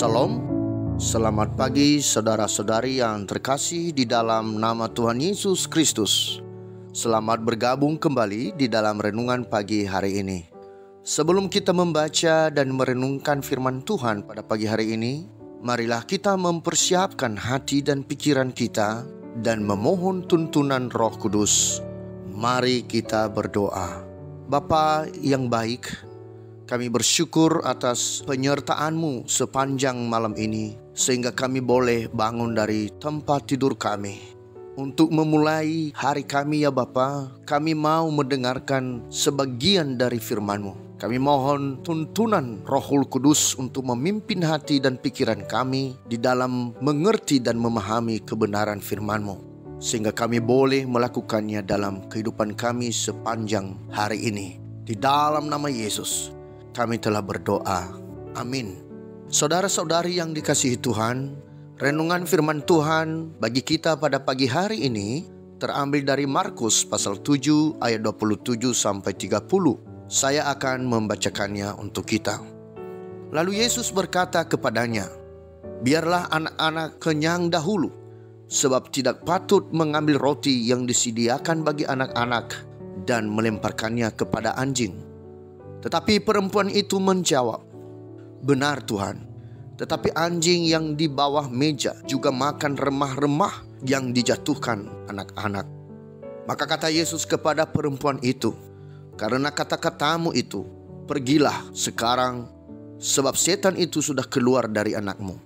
Shalom, selamat pagi saudara-saudari yang terkasih di dalam nama Tuhan Yesus Kristus. Selamat bergabung kembali di dalam renungan pagi hari ini. Sebelum kita membaca dan merenungkan firman Tuhan pada pagi hari ini, marilah kita mempersiapkan hati dan pikiran kita dan memohon tuntunan Roh Kudus. Mari kita berdoa. Bapa yang baik, kami bersyukur atas penyertaan-Mu sepanjang malam ini, sehingga kami boleh bangun dari tempat tidur kami. Untuk memulai hari kami ya Bapa, kami mau mendengarkan sebagian dari firman-Mu. Kami mohon tuntunan Rohul Kudus untuk memimpin hati dan pikiran kami di dalam mengerti dan memahami kebenaran firman-Mu, sehingga kami boleh melakukannya dalam kehidupan kami sepanjang hari ini. Di dalam nama Yesus kami telah berdoa. Amin. Saudara-saudari yang dikasihi Tuhan, renungan firman Tuhan bagi kita pada pagi hari ini terambil dari Markus pasal 7 ayat 27 sampai 30. Saya akan membacakannya untuk kita. Lalu Yesus berkata kepadanya, "Biarlah anak-anak kenyang dahulu, sebab tidak patut mengambil roti yang disediakan bagi anak-anak dan melemparkannya kepada anjing." Tetapi perempuan itu menjawab, "Benar Tuhan, tetapi anjing yang di bawah meja juga makan remah-remah yang dijatuhkan anak-anak." Maka kata Yesus kepada perempuan itu, "Karena kata-katamu itu, pergilah sekarang, sebab setan itu sudah keluar dari anakmu."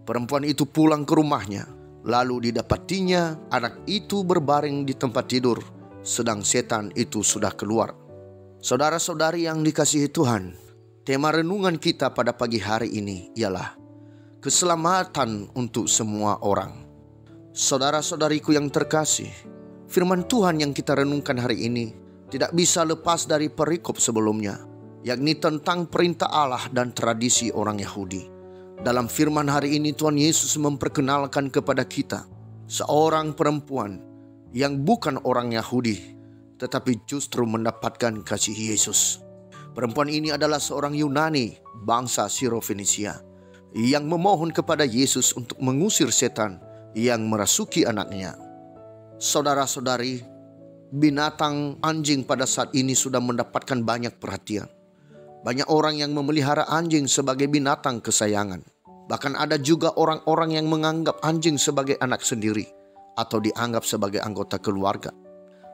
Perempuan itu pulang ke rumahnya, lalu didapatinya anak itu berbaring di tempat tidur, sedang setan itu sudah keluar. Saudara-saudari yang dikasihi Tuhan, tema renungan kita pada pagi hari ini ialah keselamatan untuk semua orang. Saudara-saudariku yang terkasih, firman Tuhan yang kita renungkan hari ini tidak bisa lepas dari perikop sebelumnya, yakni tentang perintah Allah dan tradisi orang Yahudi. Dalam firman hari ini Tuhan Yesus memperkenalkan kepada kita seorang perempuan yang bukan orang Yahudi, tetapi justru mendapatkan kasih Yesus. Perempuan ini adalah seorang Yunani, bangsa Siro-Fenisia, yang memohon kepada Yesus untuk mengusir setan yang merasuki anaknya. Saudara-saudari, binatang anjing pada saat ini sudah mendapatkan banyak perhatian. Banyak orang yang memelihara anjing sebagai binatang kesayangan. Bahkan ada juga orang-orang yang menganggap anjing sebagai anak sendiri atau dianggap sebagai anggota keluarga.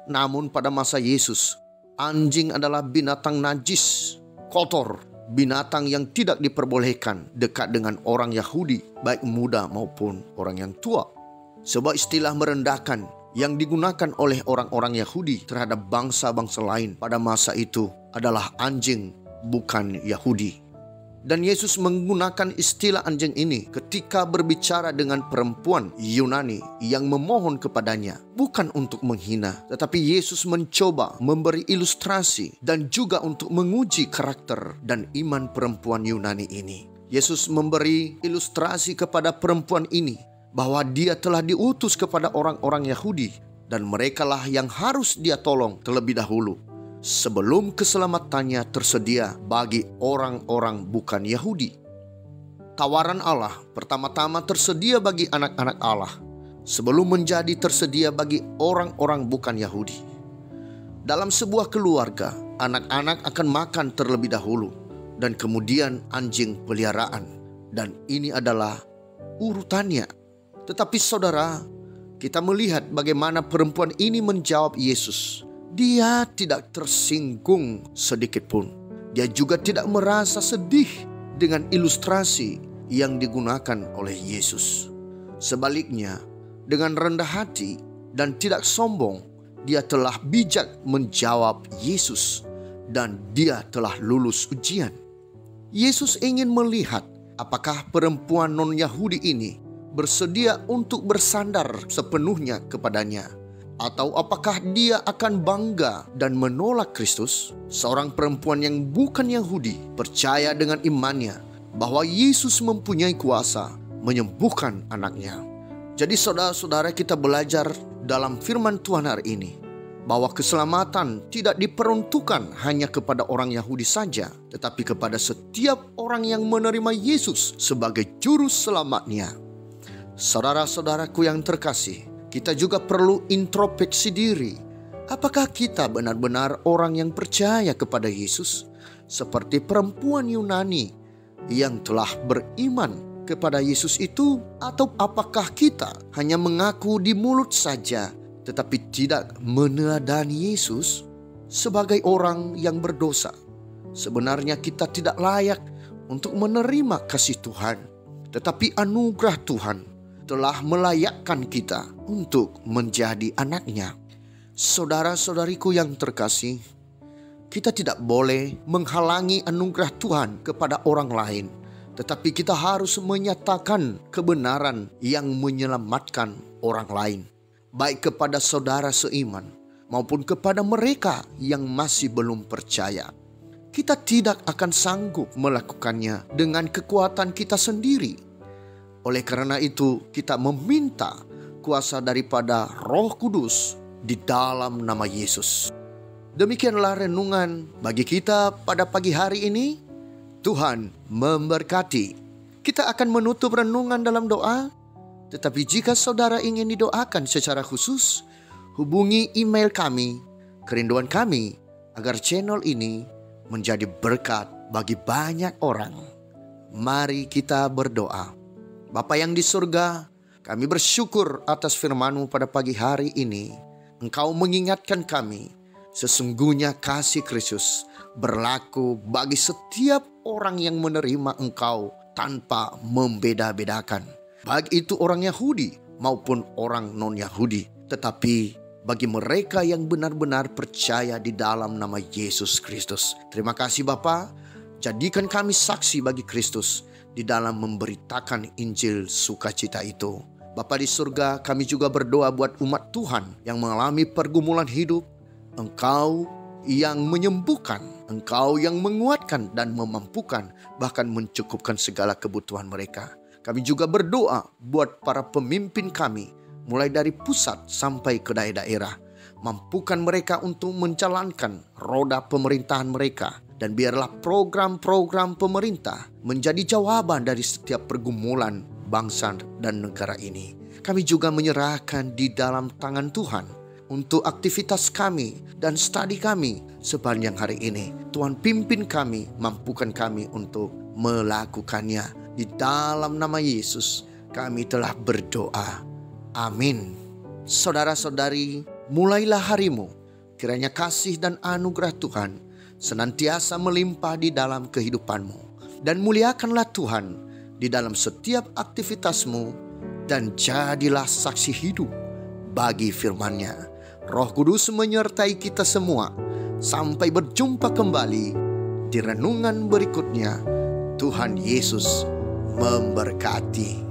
Namun pada masa Yesus, anjing adalah binatang najis, kotor, binatang yang tidak diperbolehkan dekat dengan orang Yahudi, baik muda maupun orang yang tua. Sebuah istilah merendahkan yang digunakan oleh orang-orang Yahudi terhadap bangsa-bangsa lain pada masa itu adalah anjing, bukan Yahudi. Dan Yesus menggunakan istilah anjing ini ketika berbicara dengan perempuan Yunani yang memohon kepadanya, bukan untuk menghina, tetapi Yesus mencoba memberi ilustrasi dan juga untuk menguji karakter dan iman perempuan Yunani ini. Yesus memberi ilustrasi kepada perempuan ini bahwa dia telah diutus kepada orang-orang Yahudi dan merekalah yang harus dia tolong terlebih dahulu, sebelum keselamatannya tersedia bagi orang-orang bukan Yahudi. Tawaran Allah pertama-tama tersedia bagi anak-anak Allah sebelum menjadi tersedia bagi orang-orang bukan Yahudi. Dalam sebuah keluarga, anak-anak akan makan terlebih dahulu dan kemudian anjing peliharaan, dan ini adalah urutannya. Tetapi saudara, kita melihat bagaimana perempuan ini menjawab Yesus. Dia tidak tersinggung sedikit pun. Dia juga tidak merasa sedih dengan ilustrasi yang digunakan oleh Yesus. Sebaliknya, dengan rendah hati dan tidak sombong, dia telah bijak menjawab Yesus dan dia telah lulus ujian. Yesus ingin melihat apakah perempuan non-Yahudi ini bersedia untuk bersandar sepenuhnya kepadanya, atau apakah dia akan bangga dan menolak Kristus. Seorang perempuan yang bukan Yahudi percaya dengan imannya bahwa Yesus mempunyai kuasa menyembuhkan anaknya. Jadi saudara-saudara, kita belajar dalam firman Tuhan hari ini bahwa keselamatan tidak diperuntukkan hanya kepada orang Yahudi saja, tetapi kepada setiap orang yang menerima Yesus sebagai juru selamatnya. Saudara-saudaraku yang terkasih, kita juga perlu introspeksi diri. Apakah kita benar-benar orang yang percaya kepada Yesus? Seperti perempuan Yunani yang telah beriman kepada Yesus itu, atau apakah kita hanya mengaku di mulut saja tetapi tidak meneladani Yesus sebagai orang yang berdosa? Sebenarnya kita tidak layak untuk menerima kasih Tuhan, tetapi anugerah Tuhan telah melayakkan kita untuk menjadi anak-Nya. Saudara-saudariku yang terkasih, kita tidak boleh menghalangi anugerah Tuhan kepada orang lain, tetapi kita harus menyatakan kebenaran yang menyelamatkan orang lain, baik kepada saudara seiman maupun kepada mereka yang masih belum percaya. Kita tidak akan sanggup melakukannya dengan kekuatan kita sendiri. Oleh karena itu, kita meminta kuasa daripada Roh Kudus di dalam nama Yesus. Demikianlah renungan bagi kita pada pagi hari ini. Tuhan memberkati. Kita akan menutup renungan dalam doa. Tetapi jika saudara ingin didoakan secara khusus, hubungi email kami, kerinduan kami agar channel ini menjadi berkat bagi banyak orang. Mari kita berdoa. Bapa yang di surga, kami bersyukur atas firman-Mu pada pagi hari ini. Engkau mengingatkan kami, sesungguhnya kasih Kristus berlaku bagi setiap orang yang menerima Engkau tanpa membeda-bedakan, baik itu orang Yahudi maupun orang non-Yahudi, tetapi bagi mereka yang benar-benar percaya di dalam nama Yesus Kristus. Terima kasih Bapa, jadikan kami saksi bagi Kristus di dalam memberitakan Injil sukacita itu. Bapa di surga, kami juga berdoa buat umat Tuhan yang mengalami pergumulan hidup. Engkau yang menyembuhkan, Engkau yang menguatkan dan memampukan, bahkan mencukupkan segala kebutuhan mereka. Kami juga berdoa buat para pemimpin kami, mulai dari pusat sampai ke daerah-daerah. Mampukan mereka untuk menjalankan roda pemerintahan mereka, dan biarlah program-program pemerintah menjadi jawaban dari setiap pergumulan bangsa dan negara ini. Kami juga menyerahkan di dalam tangan Tuhan untuk aktivitas kami dan studi kami sepanjang hari ini. Tuhan pimpin kami, mampukan kami untuk melakukannya. Di dalam nama Yesus kami telah berdoa. Amin. Saudara-saudari, mulailah harimu. Kiranya kasih dan anugerah Tuhan senantiasa melimpah di dalam kehidupanmu. Dan muliakanlah Tuhan di dalam setiap aktivitasmu. Dan jadilah saksi hidup bagi firman-Nya. Roh Kudus menyertai kita semua. Sampai berjumpa kembali di renungan berikutnya. Tuhan Yesus memberkati.